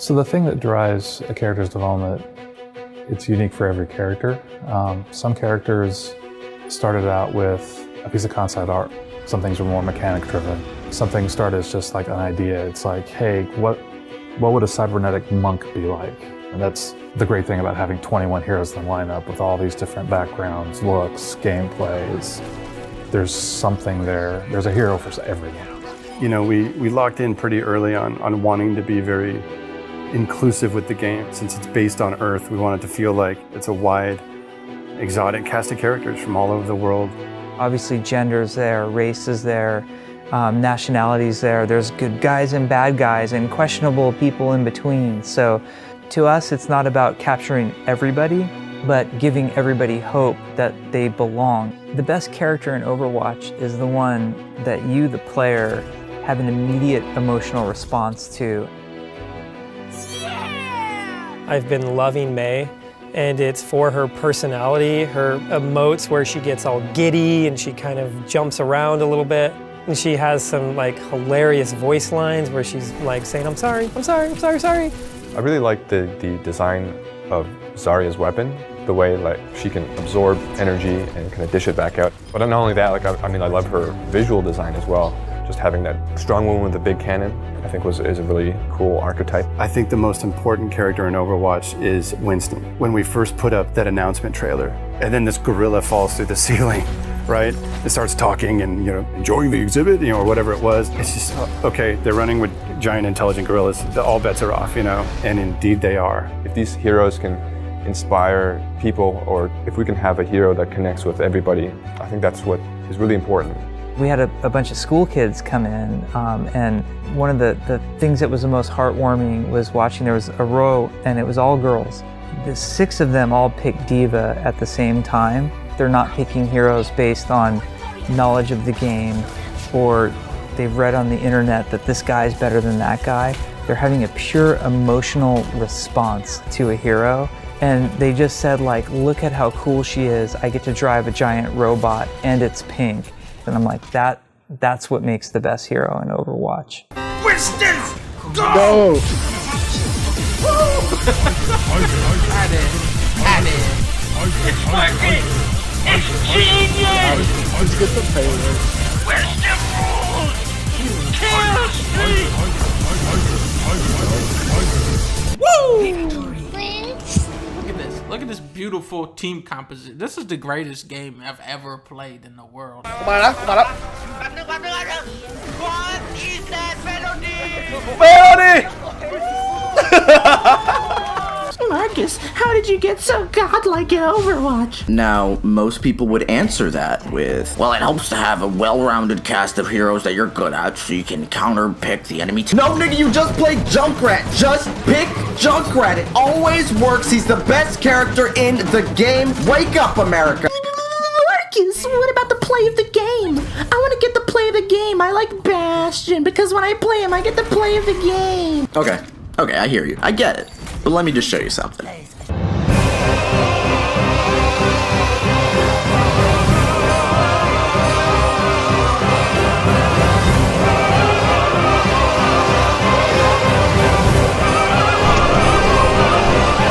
So the thing that drives a character's development, it's unique for every character. Some characters started out with a piece of concept art. Some things were more mechanic driven. Some things start as just like an idea. It's like, hey, what would a cybernetic monk be like? And that's the great thing about having 21 heroes in the lineup with all these different backgrounds, looks, gameplays. There's something there. There's a hero for everyone. You know, we locked in pretty early on wanting to be very inclusive with the game. Since it's based on Earth, we want it to feel like it's a wide, exotic cast of characters from all over the world. Obviously gender's there, race is there, nationality's there. There's good guys and bad guys and questionable people in between. So to us, it's not about capturing everybody, but giving everybody hope that they belong. The best character in Overwatch is the one that you, the player, have an immediate emotional response to. I've been loving Mei, and it's for her personality, her emotes where she gets all giddy and she kind of jumps around a little bit. And she has some like hilarious voice lines where she's like saying, I'm sorry, I'm sorry, I'm sorry, sorry. I really like the design of Zarya's weapon, the way like she can absorb energy and kind of dish it back out. But not only that, like I love her visual design as well. Just having that strong woman with a big cannon, I think is a really cool archetype. I think the most important character in Overwatch is Winston. When we first put up that announcement trailer, and then this gorilla falls through the ceiling, right? It starts talking and, you know, enjoying the exhibit, you know, or whatever it was. It's just, okay, they're running with giant intelligent gorillas. All bets are off, you know, and indeed they are. If these heroes can inspire people, or if we can have a hero that connects with everybody, I think that's what is really important. We had a bunch of school kids come in, and one of the things that was the most heartwarming was watching, there was a row and it was all girls. The 6 of them all picked Diva at the same time. They're not picking heroes based on knowledge of the game, or they've read on the internet that this guy's better than that guy. They're having a pure emotional response to a hero. And they just said, like, look at how cool she is. I get to drive a giant robot and it's pink. And I'm like, that's what makes the best hero in Overwatch. Winston, go! Had it. It's working! It's genius! Let's get the payload. Winston rules! Kill streak! Woo! Look at this beautiful team composition. This is the greatest game I've ever played in the world. What is that penalty? Marcus, how did you get so godlike in Overwatch? Now, most people would answer that with, well, it helps to have a well-rounded cast of heroes that you're good at so you can counter-pick the enemy. No, nigga, you just play Junkrat. Just pick Junkrat. It always works. He's the best character in the game. Wake up, America. Marcus, what about the play of the game? I want to get the play of the game. I like Bastion because when I play him, I get the play of the game. Okay, I hear you. I get it. But let me just show you something.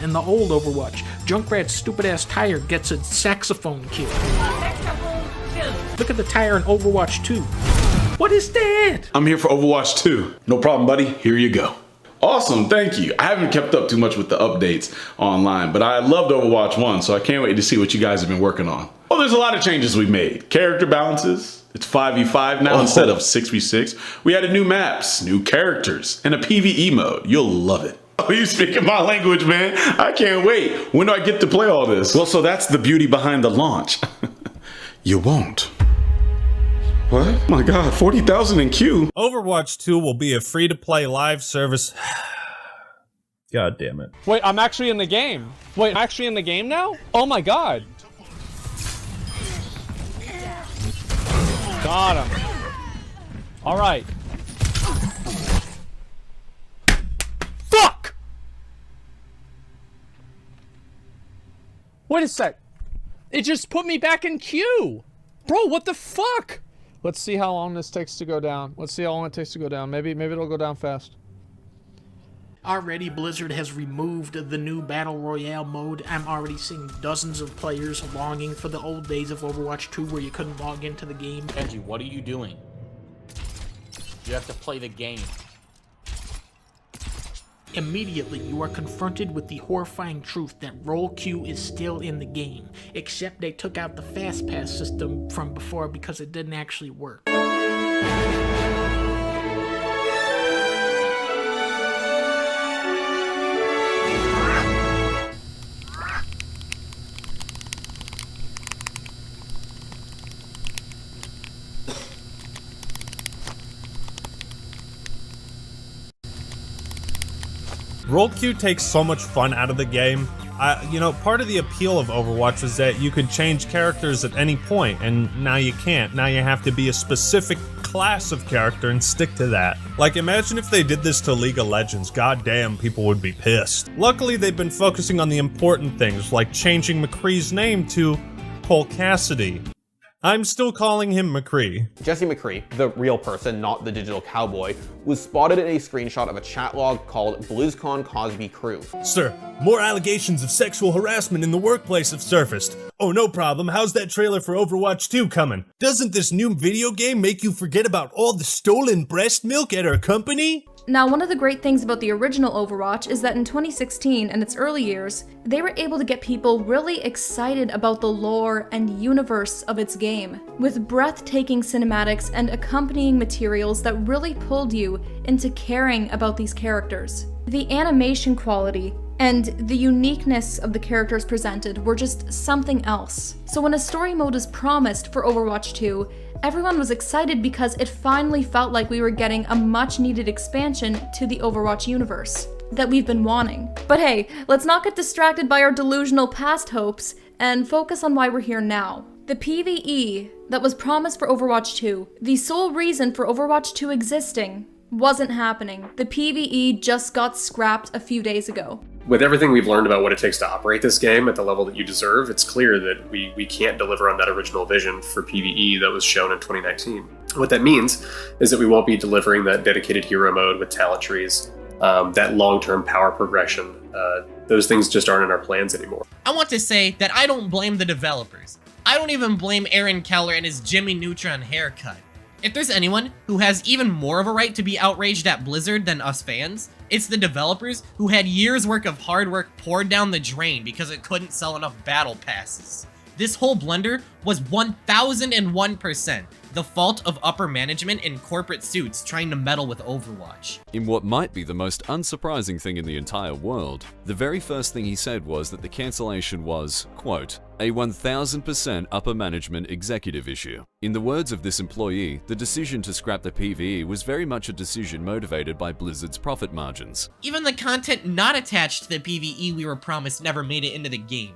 In the old Overwatch, Junkrat's stupid-ass tire gets a saxophone kill. Look at the tire in Overwatch 2. What is that? I'm here for Overwatch 2. No problem, buddy. Here you go. Awesome, thank you. I haven't kept up too much with the updates online, but I loved Overwatch 1, so I can't wait to see what you guys have been working on. Well, there's a lot of changes we've made. Character balances. It's 5v5 now instead of 6v6. We added new maps, new characters, and a PvE mode. You'll love it. Oh, you speaking my language, man. I can't wait. When do I get to play all this? Well, so that's the beauty behind the launch. You won't. What? My God, 40,000 in queue. Overwatch 2 will be a free-to-play live service. God damn it. Wait, I'm actually in the game. Wait, I'm actually in the game now? Oh my god. Got him. Alright. Fuck! Wait a sec. It just put me back in queue. Bro, what the fuck? Let's see how long this takes to go down. Let's see how long it takes to go down. Maybe it'll go down fast. Already, Blizzard has removed the new Battle Royale mode. I'm already seeing dozens of players longing for the old days of Overwatch 2 where you couldn't log into the game. Angie, what are you doing? You have to play the game. Immediately, you are confronted with the horrifying truth that role queue is still in the game, except they took out the fast pass system from before because it didn't actually work. Role queue takes so much fun out of the game. Part of the appeal of Overwatch is that you could change characters at any point, and now you can't. Now you have to be a specific class of character and stick to that. Like, imagine if they did this to League of Legends. Goddamn, people would be pissed. Luckily, they've been focusing on the important things, like changing McCree's name to Cole Cassidy. I'm still calling him McCree. Jesse McCree, the real person, not the digital cowboy, was spotted in a screenshot of a chat log called BlizzCon Cosby Crew. Sir, more allegations of sexual harassment in the workplace have surfaced. Oh, no problem. How's that trailer for Overwatch 2 coming? Doesn't this new video game make you forget about all the stolen breast milk at our company? Now, one of the great things about the original Overwatch is that in 2016 and its early years, they were able to get people really excited about the lore and universe of its game, with breathtaking cinematics and accompanying materials that really pulled you into caring about these characters. The animation quality and the uniqueness of the characters presented were just something else. So when a story mode is promised for Overwatch 2, everyone was excited because it finally felt like we were getting a much needed expansion to the Overwatch universe that we've been wanting. But hey, let's not get distracted by our delusional past hopes and focus on why we're here now. The PvE that was promised for Overwatch 2, the sole reason for Overwatch 2 existing, wasn't happening. The PvE just got scrapped a few days ago. With everything we've learned about what it takes to operate this game at the level that you deserve, it's clear that we can't deliver on that original vision for PvE that was shown in 2019. What that means is that we won't be delivering that dedicated hero mode with talent trees, that long-term power progression. Those things just aren't in our plans anymore. I want to say that I don't blame the developers. I don't even blame Aaron Keller and his Jimmy Neutron haircut. If there's anyone who has even more of a right to be outraged at Blizzard than us fans, it's the developers who had years' worth of hard work poured down the drain because it couldn't sell enough battle passes. This whole blunder was 1001% the fault of upper management in corporate suits trying to meddle with Overwatch. In what might be the most unsurprising thing in the entire world, the very first thing he said was that the cancellation was, quote, a 1000% upper management executive issue. In the words of this employee, the decision to scrap the PvE was very much a decision motivated by Blizzard's profit margins. Even the content not attached to the PvE we were promised never made it into the game.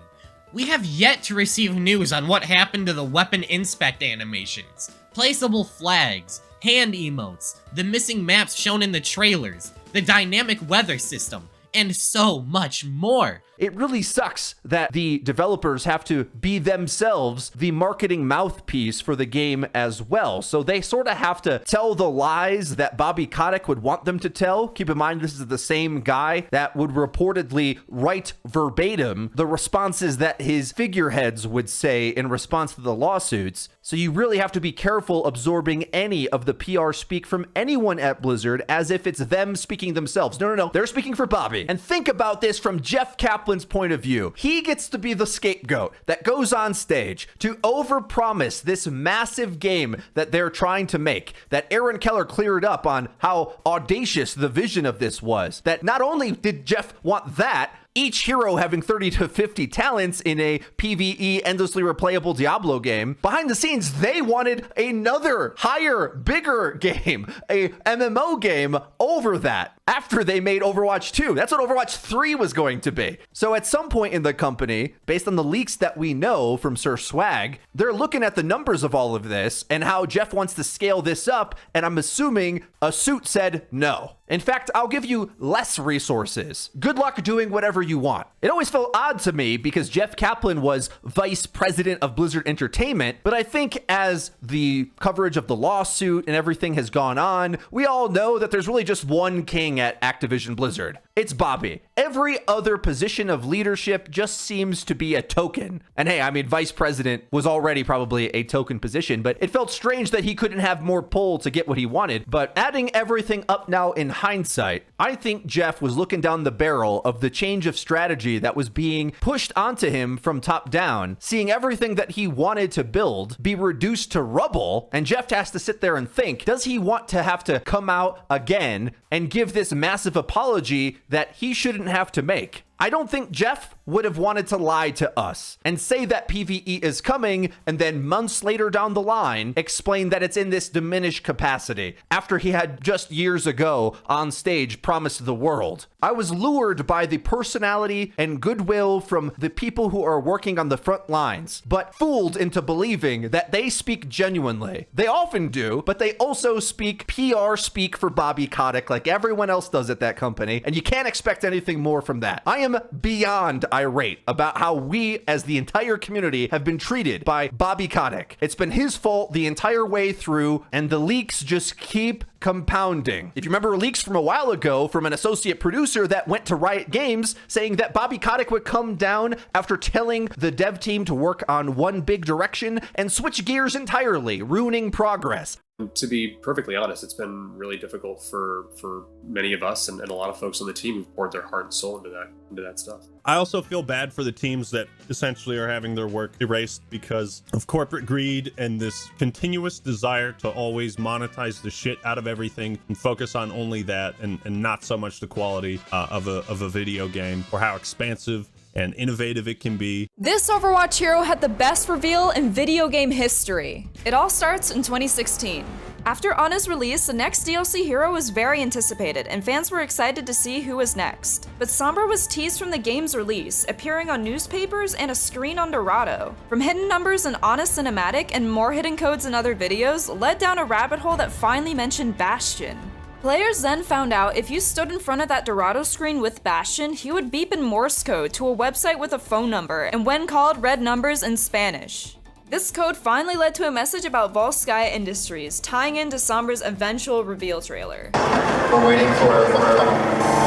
We have yet to receive news on what happened to the weapon inspect animations, placeable flags, hand emotes, the missing maps shown in the trailers, the dynamic weather system, and so much more. It really sucks that the developers have to be themselves the marketing mouthpiece for the game as well. So they sort of have to tell the lies that Bobby Kotick would want them to tell. Keep in mind, this is the same guy that would reportedly write verbatim the responses that his figureheads would say in response to the lawsuits. So you really have to be careful absorbing any of the PR speak from anyone at Blizzard as if it's them speaking themselves. No, they're speaking for Bobby. And think about this from Jeff Kaplan's point of view. He gets to be the scapegoat that goes on stage to overpromise this massive game that they're trying to make, that Aaron Keller cleared up on how audacious the vision of this was. That not only did Jeff want that, each hero having 30 to 50 talents in a PvE endlessly replayable Diablo game. Behind the scenes, they wanted another higher, bigger game, a MMO game over that after they made Overwatch 2. That's what Overwatch 3 was going to be. So at some point in the company, based on the leaks that we know from Sir Swag, they're looking at the numbers of all of this and how Jeff wants to scale this up, and I'm assuming a suit said no. In fact, I'll give you less resources. Good luck doing whatever you want. It always felt odd to me because Jeff Kaplan was vice president of Blizzard Entertainment, but I think as the coverage of the lawsuit and everything has gone on, we all know that there's really just one king at Activision Blizzard. It's Bobby. Every other position of leadership just seems to be a token. And hey, I mean, vice president was already probably a token position, but it felt strange that he couldn't have more pull to get what he wanted. But adding everything up now in hindsight, I think Jeff was looking down the barrel of the change of strategy that was being pushed onto him from top down, seeing everything that he wanted to build be reduced to rubble, and Jeff has to sit there and think, does he want to have to come out again and give this massive apology that he shouldn't have to make? I don't think Jeff would have wanted to lie to us and say that PvE is coming and then months later down the line explain that it's in this diminished capacity after he had just years ago on stage promised the world. I was lured by the personality and goodwill from the people who are working on the front lines, but fooled into believing that they speak genuinely. They often do, but they also speak PR speak for Bobby Kotick like everyone else does at that company, and you can't expect anything more from that. I am beyond irate about how we as the entire community have been treated by Bobby Kotick. It's been his fault the entire way through, and the leaks just keep compounding. If you remember leaks from a while ago from an associate producer that went to Riot Games saying that Bobby Kotick would come down after telling the dev team to work on one big direction and switch gears entirely, ruining progress. To be perfectly honest, it's been really difficult for many of us and a lot of folks on the team who've poured their heart and soul into that stuff. I also feel bad for the teams that essentially are having their work erased because of corporate greed and this continuous desire to always monetize the shit out of everything and focus on only that and not so much the quality of a video game or how expansive and innovative it can be. This Overwatch hero had the best reveal in video game history. It all starts in 2016. After Ana's release, the next DLC hero was very anticipated, and fans were excited to see who was next. But Sombra was teased from the game's release, appearing on newspapers and a screen on Dorado. From hidden numbers in Ana's cinematic and more hidden codes in other videos, led down a rabbit hole that finally mentioned Bastion. Players then found out if you stood in front of that Dorado screen with Bastion, he would beep in Morse code to a website with a phone number, and when called, read numbers in Spanish. This code finally led to a message about Volskaya Industries, tying into Sombra's eventual reveal trailer. We're waiting for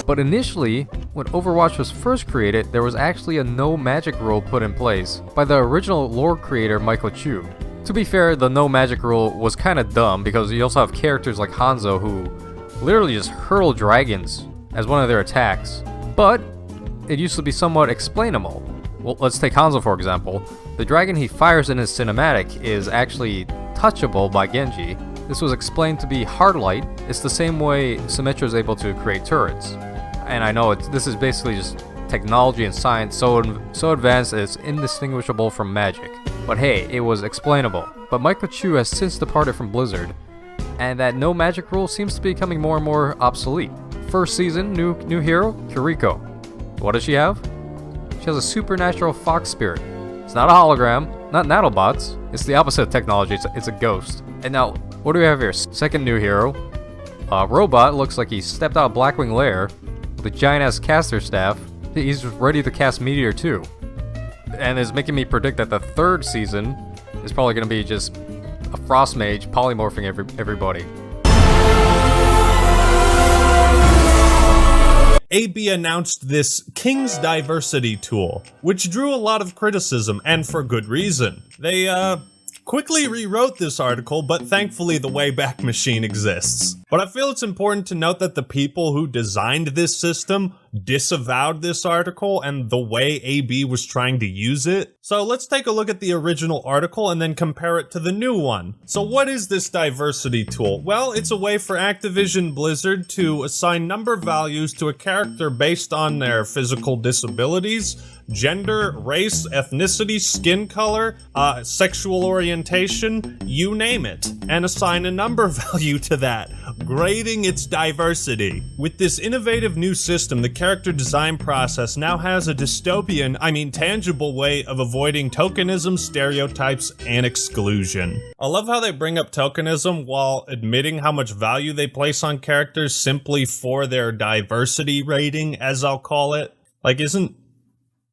But initially, when Overwatch was first created, there was actually a no magic rule put in place by the original lore creator Michael Chu. To be fair, the no magic rule was kinda dumb because you also have characters like Hanzo who literally just hurl dragons as one of their attacks. But it used to be somewhat explainable. Well, let's take Hanzo for example. The dragon he fires in his cinematic is actually touchable by Genji. This was explained to be Hardlight. It's the same way Symmetra is able to create turrets. And I know this is basically just technology and science so advanced it's indistinguishable from magic. But hey, it was explainable. But Michael Chu has since departed from Blizzard, and that no magic rule seems to be becoming more and more obsolete. First season, new hero, Kiriko. What does she have? She has a supernatural fox spirit. It's not a hologram, not nanobots. It's the opposite of technology, it's a ghost. And now, what do we have here? Second new hero. Robot looks like he stepped out of Blackwing Lair with a giant-ass caster staff. He's ready to cast Meteor too. And it's making me predict that the third season is probably going to be just a Frost Mage polymorphing everybody. AB announced this King's Diversity tool, which drew a lot of criticism, and for good reason. They, quickly rewrote this article, but thankfully the Wayback Machine exists. But I feel it's important to note that the people who designed this system disavowed this article and the way AB was trying to use it. So let's take a look at the original article and then compare it to the new one. So what is this diversity tool? Well, it's a way for Activision Blizzard to assign number values to a character based on their physical disabilities, gender, race, ethnicity, skin color, sexual orientation, you name it, and assign a number value to that, grading its diversity. With this innovative new system, the character design process now has a tangible way of avoiding tokenism, stereotypes, and exclusion. I love how they bring up tokenism while admitting how much value they place on characters simply for their diversity rating, as I'll call it. Like, isn't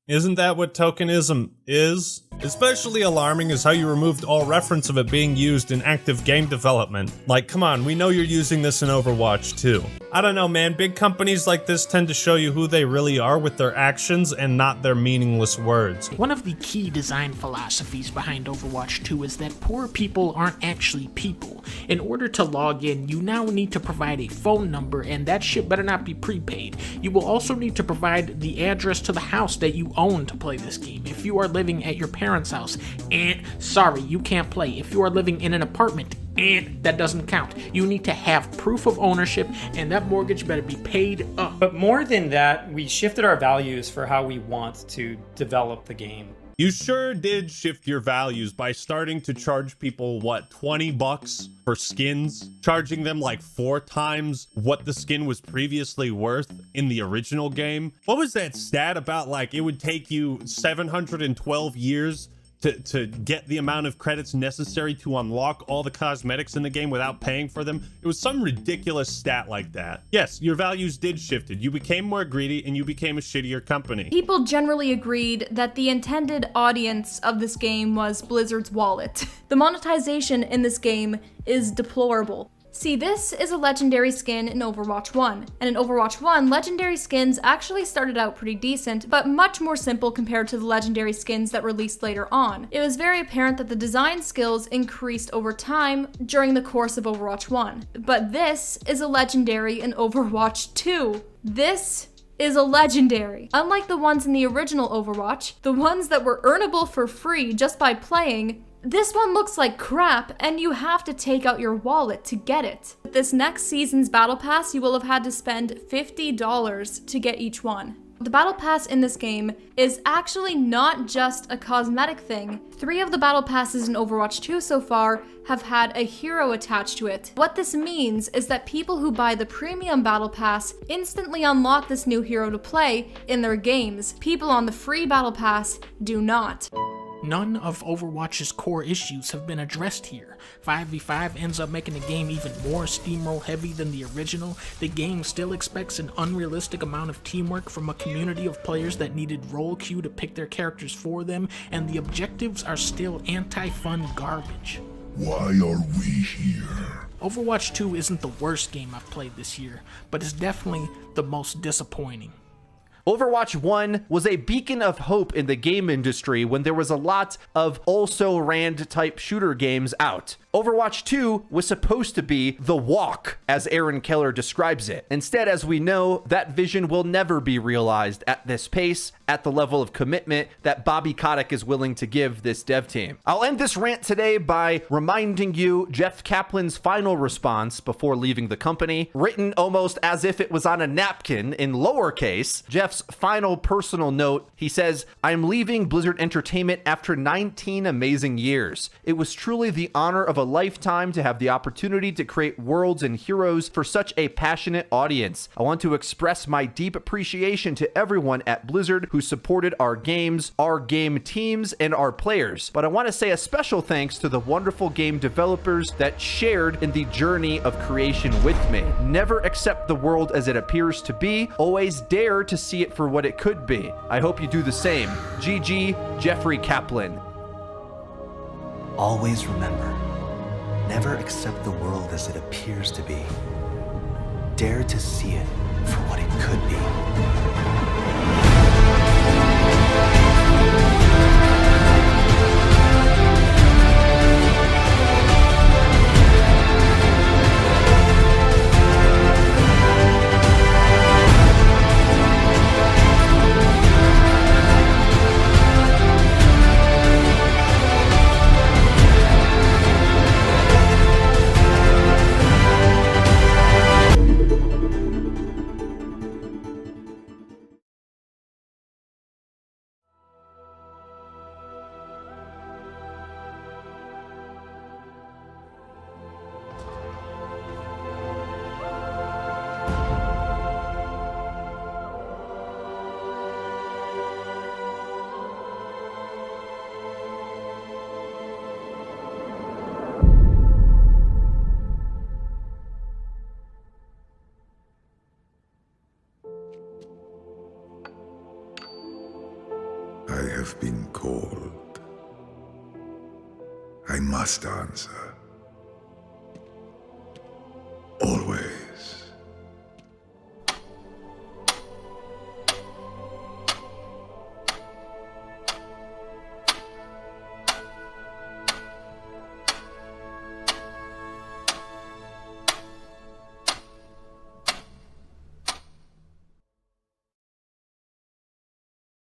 that what tokenism is? Especially alarming is how you removed all reference of it being used in active game development. Like, come on, we know you're using this in Overwatch 2. I don't know, man, big companies like this tend to show you who they really are with their actions and not their meaningless words. One of the key design philosophies behind Overwatch 2 is that poor people aren't actually people. In order to log in, you now need to provide a phone number, and that shit better not be prepaid. You will also need to provide the address to the house that you own to play this game. If you are living at your parents' house, and sorry, you can't play. If you are living in an apartment, and that doesn't count. You need to have proof of ownership, and that mortgage better be paid up. But more than that, we shifted our values for how we want to develop the game. You sure did shift your values by starting to charge people, what, $20 for skins? Charging them like 4 times what the skin was previously worth in the original game? What was that stat about, like, it would take you 712 years to get the amount of credits necessary to unlock all the cosmetics in the game without paying for them? It was some ridiculous stat like that. Yes, your values did shifted. You became more greedy and you became a shittier company. People generally agreed that the intended audience of this game was Blizzard's wallet. The monetization in this game is deplorable. See, this is a legendary skin in Overwatch 1, and in Overwatch 1, legendary skins actually started out pretty decent, but much more simple compared to the legendary skins that released later on. It was very apparent that the design skills increased over time during the course of Overwatch 1, but this is a legendary in Overwatch 2. This is a legendary. Unlike the ones in the original Overwatch, the ones that were earnable for free just by playing, this one looks like crap, and you have to take out your wallet to get it. With this next season's Battle Pass, you will have had to spend $50 to get each one. The Battle Pass in this game is actually not just a cosmetic thing. 3 of the Battle Passes in Overwatch 2 so far have had a hero attached to it. What this means is that people who buy the Premium Battle Pass instantly unlock this new hero to play in their games. People on the free Battle Pass do not. None of Overwatch's core issues have been addressed here. 5v5 ends up making the game even more steamroll heavy than the original. The game still expects an unrealistic amount of teamwork from a community of players that needed role queue to pick their characters for them, and the objectives are still anti-fun garbage. Why are we here? Overwatch 2 isn't the worst game I've played this year, but it's definitely the most disappointing. Overwatch 1 was a beacon of hope in the game industry when there was a lot of also-ran type shooter games out. Overwatch 2 was supposed to be the walk, as Aaron Keller describes it. Instead, as we know, that vision will never be realized at this pace, at the level of commitment that Bobby Kotick is willing to give this dev team. I'll end this rant today by reminding you Jeff Kaplan's final response before leaving the company, written almost as if it was on a napkin in lowercase. Jeff's final personal note, he says, "I'm leaving Blizzard Entertainment after 19 amazing years. It was truly the honor of a lifetime to have the opportunity to create worlds and heroes for such a passionate audience. I want to express my deep appreciation to everyone at Blizzard who supported our games, our game teams, and our players. But I want to say a special thanks to the wonderful game developers that shared in the journey of creation with me. Never accept the world as it appears to be. Always dare to see it for what it could be. I hope you do the same. GG, Jeffrey Kaplan." Always remember, never accept the world as it appears to be. Dare to see it for what it could be. I must answer.